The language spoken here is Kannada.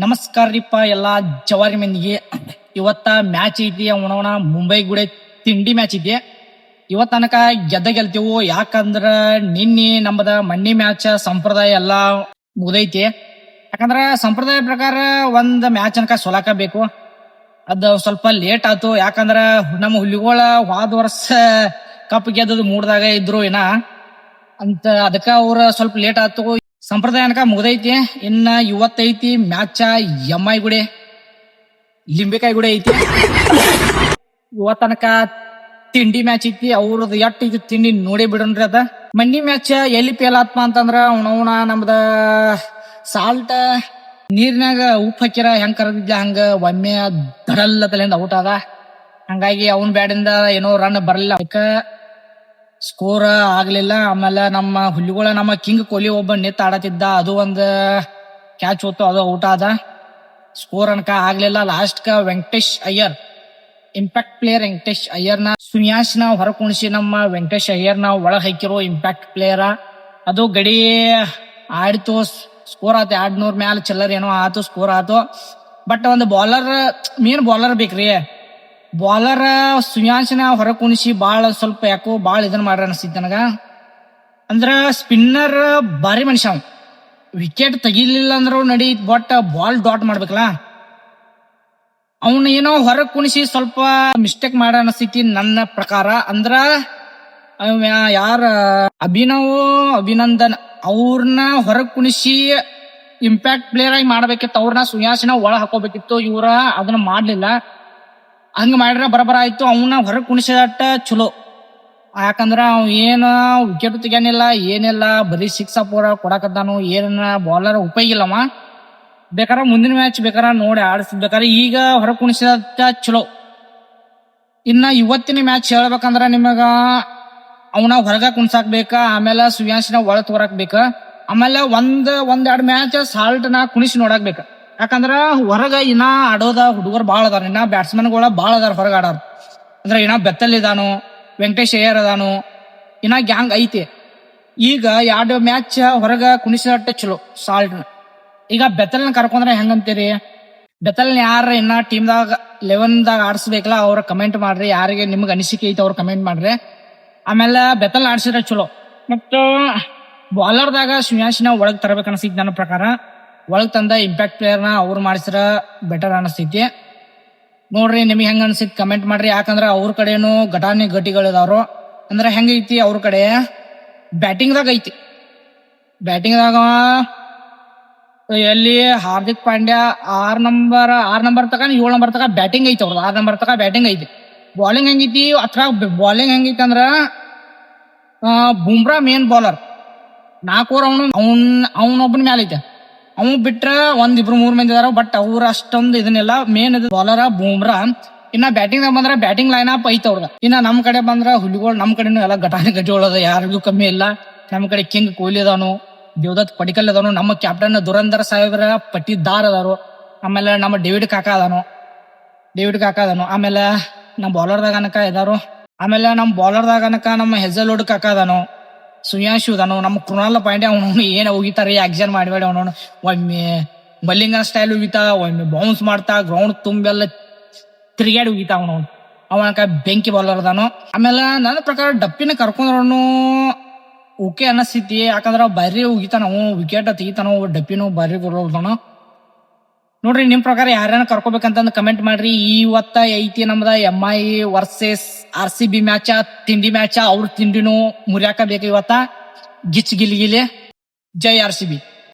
ನಮಸ್ಕಾರ ರೀಪ್ಪ ಎಲ್ಲಾ ಜವಾರಿ ಮಂದಿಗೆ. ಇವತ್ತ ಮ್ಯಾಚ್ ಐತಿ ಅವನವನ ಮುಂಬೈ ಕೂಡ ತಿಂಡಿ ಮ್ಯಾಚ್ ಐತಿ. ಇವತ್ತ ತನಕ ಗೆಲ್ತೇವು. ಯಾಕಂದ್ರ ನಿನ್ನೆ ನಮ್ಮದ ಮನ್ನಿ ಮ್ಯಾಚ್ ಸಂಪ್ರದಾಯ ಎಲ್ಲಾ ಮುಗ್ದೈತಿ. ಯಾಕಂದ್ರ ಸಂಪ್ರದಾಯ ಪ್ರಕಾರ ಒಂದ್ ಮ್ಯಾಚ್ ಅನ್ಕ ಸೋಲಾಕ ಬೇಕು. ಅದ್ ಸ್ವಲ್ಪ ಲೇಟ್ ಆತು. ಯಾಕಂದ್ರ ನಮ್ಮ ಹುಲಿಗೋಳ ಹೋದ ವರ್ಷ ಕಪ್ ಗೆದ್ದದು ಮೂಡ್ದಾಗ ಇದ್ರು ಏನ ಅಂತ, ಅದಕ್ಕ ಅವ್ರ ಸ್ವಲ್ಪ ಲೇಟ್ ಆತು. ಸಂಪ್ರದಾಯ ಅನ್ಕ ಮುಗ್ದೈತಿ. ಇನ್ನ ಇವತ್ತೈತಿ ಮ್ಯಾಚ ಎಮ್ಐ ಗುಡೆ ಲಿಂಬೆಕಾಯಿ ಗುಡೆ ಐತಿ. ಇವತ್ತನಕ ತಿಂಡಿ ಮ್ಯಾಚ್ ಐತಿ. ಅವ್ರದ್ದು ಎಟ್ ಐತಿ ತಿಂಡಿ ನೋಡಿ ಬಿಡನ್ರಿ. ಅದ ಮನ್ನಿ ಮ್ಯಾಚ್ ಎಲ್ಲಿ ಫೇಲ್ ಆತ್ಮ ಅಂತಂದ್ರ ಅವನವನ ನಮ್ದ ಸಾಲ್ಟ್ ನೀರ್ನಾಗ ಉಪ್ಪು ಹಾಕಿರ ಹೆಂಗ್ ಕರದಿದ್ಲ ಹಂಗ ಒಮ್ಮೆ ದಡಲ್ಲ ತಲೆಯಿಂದ ಔಟ್ ಅದ. ಹಂಗಾಗಿ ಅವನ್ ಬ್ಯಾಡಿಂದ ಏನೋ ರನ್ ಬರಲಿಲ್ಲ, ಅದಕ್ಕ ಸ್ಕೋರ್ ಆಗ್ಲಿಲ್ಲ. ಆಮೇಲೆ ನಮ್ಮ ಹುಲಿಗಳ ನಮ್ಮ ಕಿಂಗ್ ಕೊಹ್ಲಿ ಒಬ್ಬ ನಿತ್ ಆಡತಿದ್ದ, ಅದು ಒಂದ್ ಕ್ಯಾಚ್ ಹೋತು, ಅದು ಔಟ್ ಆದ. ಸ್ಕೋರ್ ಅನ್ಕ ಆಗ್ಲಿಲ್ಲ. ಲಾಸ್ಟ್ ಕ ವೆಂಕಟೇಶ್ ಅಯ್ಯರ್, ಇಂಪ್ಯಾಕ್ಟ್ ಪ್ಲೇಯರ್ ವೆಂಕಟೇಶ್ ಅಯ್ಯರ್ನ ಸುನ್ಯಾಶ್ ನ ಹೊರ ಕುಣಿಸಿ ನಮ್ಮ ವೆಂಕಟೇಶ್ ಅಯ್ಯರ್ನ ಒಳಗ್ ಹಾಕಿರೋ ಇಂಪ್ಯಾಕ್ಟ್ ಪ್ಲೇಯರ್. ಅದು ಗಡಿ ಆಡ್ತು, ಸ್ಕೋರ್ ಆತು. 200 ಮ್ಯಾಲ ಚಿಲ್ಲರ್ ಏನೋ ಆತು, ಸ್ಕೋರ್ ಆತು. ಬಟ್ ಒಂದು ಬಾಲರ್, ಮೇನ್ ಬಾಲರ್ ಬೇಕ್ರಿ. ಬಾಲರ್ ಸುನ್ಯಾಶನ ಹೊರ ಕುಣಿಸಿ ಬಾಳ ಸ್ವಲ್ಪ ಯಾಕೋ ಬಾಳ ಇದನ್ನ ಮಾಡ್ರ ಅನಿಸ್ತೈತಿ ನನಗ. ಅಂದ್ರ ಸ್ಪಿನ್ನರ್ ಭಾರಿ ಮನುಷ್ಯ, ವಿಕೆಟ್ ತೆಗಿಲಿಲ್ಲ ಅಂದ್ರು ನಡೀತ್, ಬಟ್ ಬಾಲ್ ಡಾಟ್ ಮಾಡ್ಬೇಕಲ್ಲ. ಅವನ್ ಏನೋ ಹೊರಗ್ ಕುಣಿಸಿ ಸ್ವಲ್ಪ ಮಿಸ್ಟೇಕ್ ಮಾಡ ಅನಿಸ್ತೈತಿ ನನ್ನ ಪ್ರಕಾರ. ಅಂದ್ರ ಯಾರ ಅಭಿನಂದನ್ ಅವ್ರನ್ನ ಹೊರಗ್ ಕುಣಿಸಿ ಇಂಪ್ಯಾಕ್ಟ್ ಪ್ಲೇಯರ್ ಆಗಿ ಮಾಡ್ಬೇಕಿತ್ತು. ಅವ್ರನ್ನ ಸುನ್ಯಾಶನ ಒಳ ಹಾಕೋಬೇಕಿತ್ತು. ಇವ್ರ ಅದನ್ನ ಮಾಡ್ಲಿಲ್ಲ. ಹಂಗ ಮಾಡ್ರ ಬರಬರ ಆಯ್ತು. ಅವನ್ನ ಹೊರಗ್ ಕುಣಿಸಟ ಚಲೋ. ಯಾಕಂದ್ರ ಅವ್ ಏನ ವಿಕೆಟ್ ತೆಗ್ಯಾನಿಲ್ಲ, ಏನಿಲ್ಲ, ಬರೀ 6 4 ಕೊಡಕದ್ದಾನು. ಏನ ಬಾಲರ್ ಉಪಯೋಗ ಇಲ್ಲವ. ಬೇಕಾರ ಮುಂದಿನ ಮ್ಯಾಚ್ ಬೇಕಾರ ನೋಡಿ ಆಡಿಸ್ಬೇಕಾರ. ಈಗ ಹೊರಗ್ ಕುಣಿಸಟ ಚಲೋ. ಇನ್ನ ಇವತ್ತಿನ ಮ್ಯಾಚ್ ಹೇಳ್ಬೇಕಂದ್ರ ನಿಮಗ ಅವನ ಹೊರಗ ಕುಣ್ಸಾಕ್ಬೇಕ, ಆಮೇಲೆ ಸುನ್ಯಾಶನ ಒಳ ತೋರಾಕ್ ಬೇಕ. ಆಮೇಲೆ ಒಂದೆರಡು ಮ್ಯಾಚ್ ಸಾಲ್ಟ್ ನ ಕುಣಿಸಿ ನೋಡಾಕ್ಬೇಕ. ಯಾಕಂದ್ರ ಹೊರಗ ಇನ್ನ ಆಡೋದ ಹುಡುಗರು ಬಾಳ ಅದಾರ, ಇನ್ನ ಬ್ಯಾಟ್ಸ್ಮನ್ ಗಳ ಬಾಳ ಅದಾರ ಹೊರಗ ಆಡಾರ. ಅಂದ್ರ ಇನ್ನ ಬೆತ್ತಲ್ ಇದಾನು, ವೆಂಕಟೇಶ್ ಅಯ್ಯರ್ ಅದಾನು, ಇನ್ನ ಗ್ಯಾಂಗ್ ಐತಿ. ಈಗ 2 ಮ್ಯಾಚ್ ಹೊರಗ ಕುಣಿಸಟ ಚಲೋ ಸಾಲ್ಟ್ ನ. ಈಗ ಬೆತ್ತಲ್ನ ಕರ್ಕೊಂಡ್ರ ಹೆಂಗಂತೀರಿ? ಬೆತ್ತಲ್ನ ಯಾರ ಇನ್ನ ಟೀಮ್ದಾಗ 11ದಾಗ ಆಡ್ಸ್ಬೇಕಲ್ಲ, ಅವ್ರ ಕಮೆಂಟ್ ಮಾಡ್ರಿ. ಯಾರಿಗೆ ನಿಮ್ಗೆ ಅನಿಸಿಕೆ ಐತಿ ಅವ್ರ ಕಮೆಂಟ್ ಮಾಡ್ರಿ. ಆಮೇಲೆ ಬೆತ್ತಲ್ ಆಡ್ಸಿದ್ರ ಚಲೋ. ಮತ್ತ ಬಾಲರ್ದಾಗ ಸುನ್ಯಾಶಿನ ಒಳಗ್ ತರಬೇಕು ಅನಿಸ್ತೈತಿ ನನ್ನ ಪ್ರಕಾರ. ಒಳಗ್ ತಂದ ಇಂಪ್ಯಾಕ್ಟ್ ಪ್ಲೇಯರ್ನ ಅವ್ರು ಮಾಡಿಸಿದ್ರ ಬೆಟರ್ ಅನಿಸ್ತೈತಿ. ನೋಡ್ರಿ ನಿಮ್ಗೆ ಹೆಂಗ ಅನ್ಸೈತಿ ಕಮೆಂಟ್ ಮಾಡ್ರಿ. ಯಾಕಂದ್ರ ಅವ್ರ ಕಡೆನು ಘಟಾನಿ ಘಟಿಗಳಿದಾವ್ರು. ಅಂದ್ರ ಹೆಂಗೈತಿ ಅವ್ರ ಕಡೆ ಬ್ಯಾಟಿಂಗ್ದಾಗ ಐತಿ. ಬ್ಯಾಟಿಂಗ್ದಾಗ ಎಲ್ಲಿ ಹಾರ್ದಿಕ್ ಪಾಂಡ್ಯ 6 ನಂಬರ್ ತಕ 7 ನಂಬರ್ ತಕ ಬ್ಯಾಟಿಂಗ್ ಐತಿ. ಅವ್ರದ್ದು 6 ನಂಬರ್ ತಕ ಬ್ಯಾಟಿಂಗ್ ಐತಿ. ಬಾಲಿಂಗ್ ಹೆಂಗೈತಿ ಅಥವಾ ಬಾಲಿಂಗ್ ಹೆಂಗೈತಿ ಅಂದ್ರ ಬುಮ್ರಾ ಮೇನ್ ಬೌಲರ್ 4 ಓವರ್ ಅವನೊಬ್ಬನ ಮ್ಯಾಲ ಐತೆ. ಅವ್ನು ಬಿಟ್ರ 1 2 3 ಮಂದಿ ಇದಾರ. ಬಟ್ ಅವ್ರ ಅಷ್ಟೊಂದು ಇದನ್ನೆಲ್ಲ ಮೇನ್ ಬಾಲರ್ ಬುಮ್ರಾ. ಇನ್ನ ಬ್ಯಾಟಿಂಗ್ ಬಂದ್ರ ಬ್ಯಾಟಿಂಗ್ ಲೈನ್ ಅಪ್ ಐತಿ ಅವ್ರದ. ಇನ್ನ ನಮ್ ಕಡೆ ಬಂದ್ರ ಹುಲಿಗಳು ನಮ್ ಕಡೆನು ಎಲ್ಲ ಘಟಾನಿ ಘಟಿಗಳು ಅದ, ಯಾರಿಗೂ ಕಮ್ಮಿ ಇಲ್ಲ. ನಮ್ ಕಡೆ ಕಿಂಗ್ ಕೊಹ್ಲಿ ಅದಾನು, ದೇವದತ್ ಪಡಿಕಲ್ ಅದಾನು, ನಮ್ಮ ಕ್ಯಾಪ್ಟನ್ ದುರಂದರ್ ಸಾಹೇಬ್ರ ಪಟ್ಟಿದಾರ್ ಅದಾರು. ಆಮೇಲೆ ನಮ್ಮ ಡೇವಿಡ್ ಕಾಕಾ ಅದಾನು. ಆಮೇಲೆ ನಮ್ಮ ಬೌಲರ್ದಾಗ ಅನಕ ಇದಾರು. ಆಮೇಲೆ ನಮ್ಮ ಬೌಲರ್ದಾಗ ಅನಕ ನಮ್ಮ ಹೆಜಲ್ವುಡ್ ಕಾಕಾ ಅದಾನು, ಸುನ್ಯಾಶ್ ಅದಾನು, ನಮ್ಮ ಕೃಣಾಲ್ ಪಾಂಡ್ಯ. ಅವನು ಏನ್ ಹೋಗಿತಾರೆ ಆಕ್ಷನ್ ಮಾಡಬೇಡಿ. ಅವನು ಒಮ್ಮೆ ಬಲ್ಲಿಂಗ್ ಸ್ಟೈಲ್ ಹೋಗಿತಾ, ಒಮ್ಮೆ ಬೌನ್ಸ್ ಮಾಡ್ತಾ, ಗ್ರೌಂಡ್ ತುಂಬೆಲ್ಲ ತಿರುಗಾಡಿ ಹೋಗಿತಾ. ಅವನಕ ಬೆಂಕಿ ಬೌಲರ್ ಅದಾನು. ಆಮೇಲೆ ನನ್ನ ಪ್ರಕಾರ ಡಪ್ಪಿನ ಕರ್ಕೊಂಡ್ರು ಓಕೆ ಅನಸ್ತೈತಿ. ಯಾಕಂದ್ರ ಬಾರಿ ಹೋಗಿತಾನ, ಅವು ವಿಕೆಟ್ ತೆಗಿತಾನ, ಡಪ್ಪಿನೂ ಬಾರಿ ಬರೋದಾನು. ನೋಡ್ರಿ ನಿಮ್ ಪ್ರಕಾರ ಯಾರ್ಯಾನ ಕರ್ಕೋಬೇಕಂತಂದ್ ಕಮೆಂಟ್ ಮಾಡ್ರಿ. ಇವತ್ತ ಐತಿ ನಮ್ದ MI ವರ್ಸಸ್ RCB ಮ್ಯಾಚ, ತಿಂಡಿ ಮ್ಯಾಚ. ಅವ್ರ ತಿಂಡಿನೂ ಮುರಿಯಾಕ ಬೇಕು ಇವತ್ತ. ಗಿಚ್ ಗಿಲಿ ಜೈ RCB.